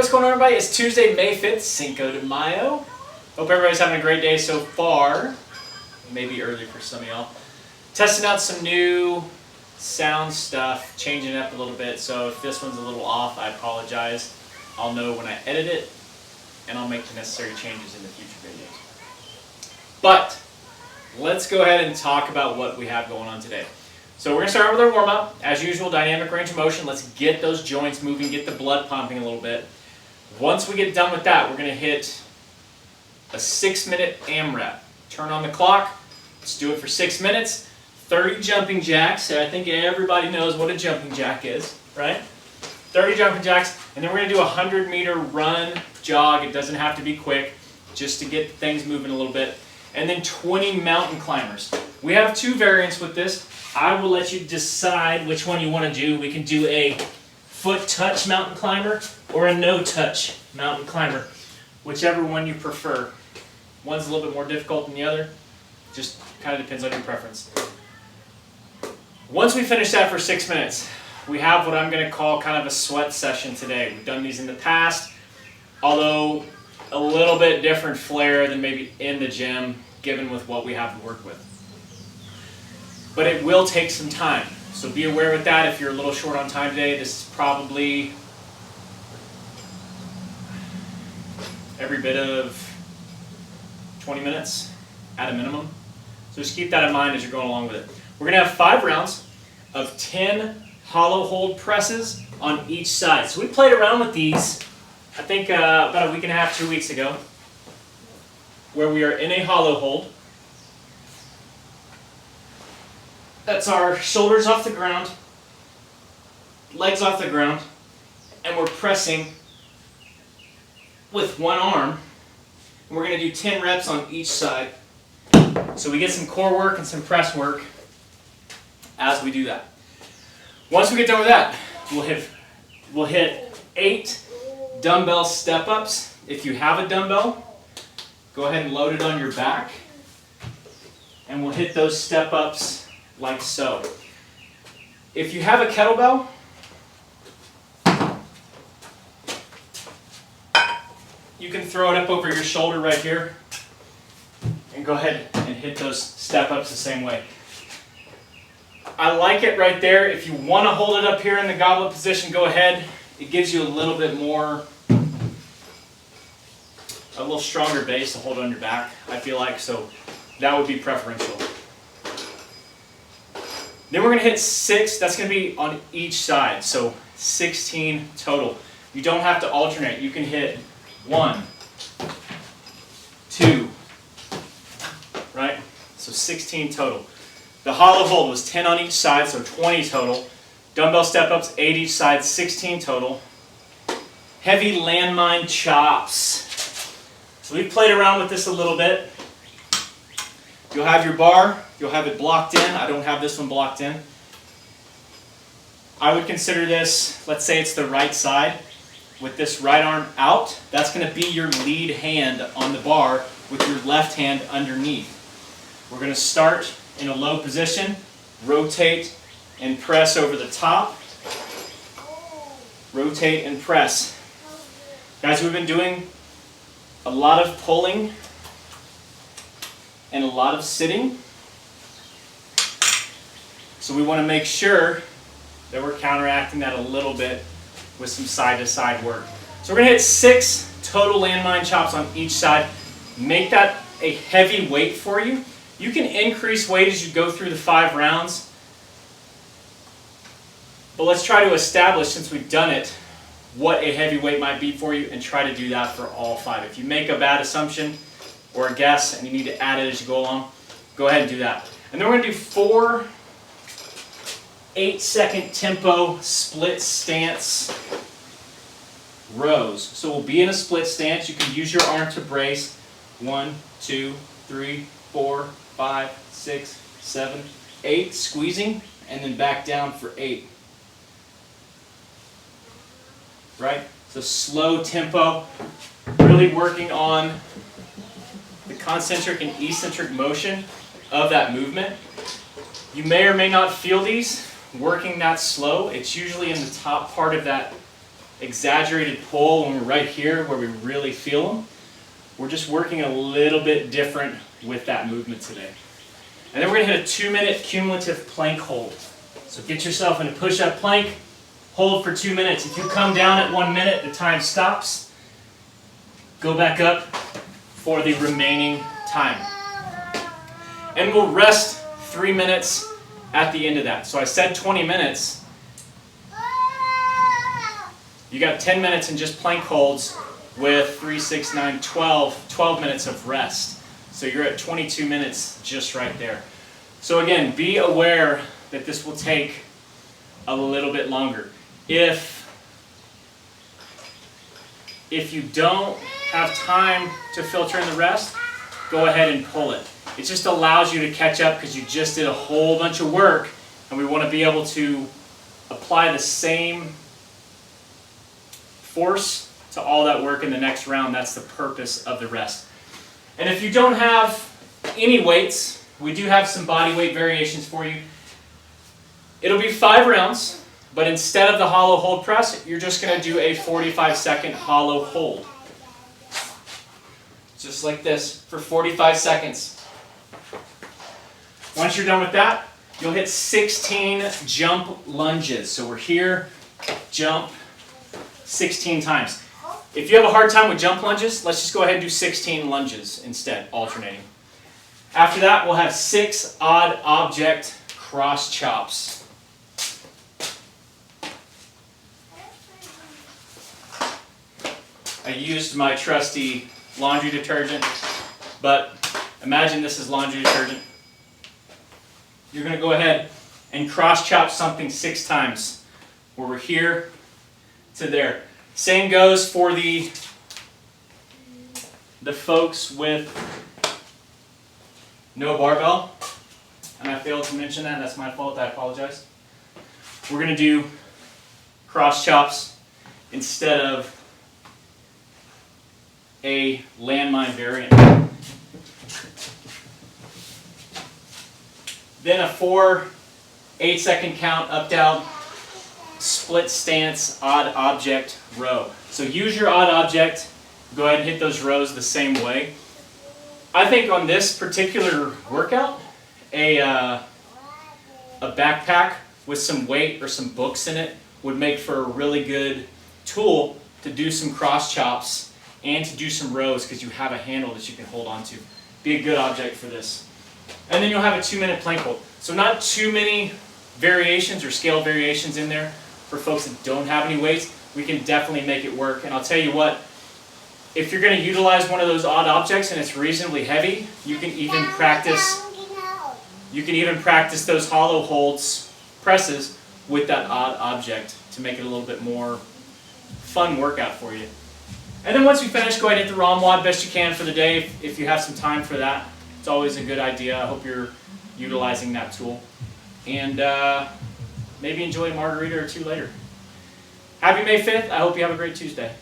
what's going on, everybody? It's Tuesday, May 5th, Cinco de Mayo. Hope everybody's having a great day so far. Maybe early for some of y'all. Testing out some new sound stuff, changing it up a little bit. So if this one's a little off, I apologize. I'll know when I edit it, and I'll make the necessary changes in the future videos. But let's go ahead and talk about what we have going on today. So we're going to start with our warm-up. As usual, dynamic range of motion. Let's get those joints moving, get the blood pumping a little bit. Once we get done with that, we're going to hit a 6-minute AMRAP. Turn on the clock. Let's do it for 6 minutes. 30 jumping jacks. I think everybody knows what a jumping jack is, right? 30 jumping jacks. And then we're going to do a 100-meter run, jog. It doesn't have to be quick, just to get things moving a little bit. And then 20 mountain climbers. We have two variants with this. I will let you decide which one you want to do. We can do a foot touch mountain climber or a no touch mountain climber, whichever one you prefer. One's a little bit more difficult than the other. Just kind of depends on your preference. Once we finish that for 6 minutes, we have what I'm going to call kind of a sweat session today. We've done these in the past, although a little bit different flair than maybe in the gym, given with what we have to work with. But it will take some time, so be aware with that. If you're a little short on time today, this is probably every bit of 20 minutes at a minimum. So just keep that in mind as you're going along with it. We're going to have 5 rounds of 10 hollow hold presses on each side. So we played around with these, I think about a week and a half, 2 weeks ago, where we are in a hollow hold. That's our shoulders off the ground, legs off the ground, and we're pressing with one arm. And we're going to do 10 reps on each side. So we get some core work and some press work as we do that. Once we get done with that, we'll hit 8 dumbbell step-ups. If you have a dumbbell, go ahead and load it on your back. And we'll hit those step-ups like so. If you have a kettlebell, you can throw it up over your shoulder right here and go ahead and hit those step-ups the same way. I like it right there. If you want to hold it up here in the goblet position, go ahead. It gives you a little bit more, a little stronger base to hold on your back, I feel like, so that would be preferential. Then we're going to hit 6, that's going to be on each side, so 16 total. You don't have to alternate. You can hit 1, 2, right? So 16 total. The hollow hold was 10 on each side, so 20 total. Dumbbell step-ups, 8 each side, 16 total. Heavy landmine chops. So we've played around with this a little bit. You'll have your bar, you'll have it blocked in. I don't have this one blocked in. I would consider this, let's say it's the right side, with this right arm out. That's going to be your lead hand on the bar with your left hand underneath. We're going to start in a low position, rotate and press over the top. Rotate and press. Guys, we've been doing a lot of pulling and a lot of sitting. So we want to make sure that we're counteracting that a little bit with some side-to-side work. So we're going to hit 6 total landmine chops on each side. Make that a heavy weight for you. You can increase weight as you go through the 5 rounds. But let's try to establish, since we've done it, what a heavy weight might be for you and try to do that for all 5. If you make a bad assumption or a guess and you need to add it as you go along, go ahead and do that. And then we're going to do 4 8-second tempo split stance rows. So we'll be in a split stance. You can use your arm to brace. 1, 2, 3, 4, 5, 6, 7, 8. Squeezing and then back down for 8. Right? So slow tempo. Really working on the concentric and eccentric motion of that movement. You may or may not feel these working that slow. It's usually in the top part of that exaggerated pull when we're right here where we really feel them. We're just working a little bit different with that movement today. And then we're going to hit a 2-minute cumulative plank hold. So get yourself in a push-up plank, hold for 2 minutes. If you come down at 1 minute, the time stops. Go back up for the remaining time. And we'll rest 3 minutes at the end of that. So I said 20 minutes. You got 10 minutes in just plank holds with 3, 6, 9, 12 minutes of rest. So you're at 22 minutes just right there. So again, be aware that this will take a little bit longer. If you don't have time to filter in the rest, go ahead and pull it. It just allows you to catch up because you just did a whole bunch of work, and we want to be able to apply the same force to all that work in the next round. That's the purpose of the rest. And if you don't have any weights, we do have some body weight variations for you. It'll be 5 rounds, but instead of the hollow hold press, you're just going to do a 45-second hollow hold. Just like this for 45 seconds. Once you're done with that, you'll hit 16 jump lunges. So we're here, jump 16 times. If you have a hard time with jump lunges, let's just go ahead and do 16 lunges instead, alternating. After that, we'll have 6 odd object cross chops. I used my trusty laundry detergent, but imagine this is laundry detergent. You're going to go ahead and cross chop something 6 times, where we're here to there. Same goes for the folks with no barbell, and I failed to mention that. That's my fault. I apologize. We're going to do cross chops instead of a landmine variant. Then a 4 8-second count up down split stance odd object row. So use your odd object, go ahead and hit those rows the same way. I think on this particular workout, a backpack with some weight or some books in it would make for a really good tool to do some cross chops and to do some rows because you have a handle that you can hold on to. Be a good object for this. And then you'll have a 2-minute plank hold. So not too many variations or scale variations in there for folks that don't have any weights. We can definitely make it work. And I'll tell you what, if you're going to utilize one of those odd objects and it's reasonably heavy, you can even practice those hollow holds presses with that odd object to make it a little bit more fun workout for you. And then once you finish, go ahead and hit the HomeWOD best you can for the day if you have some time for that. It's always a good idea. I hope you're utilizing that tool. And maybe enjoy a margarita or two later. Happy May 5th. I hope you have a great Tuesday.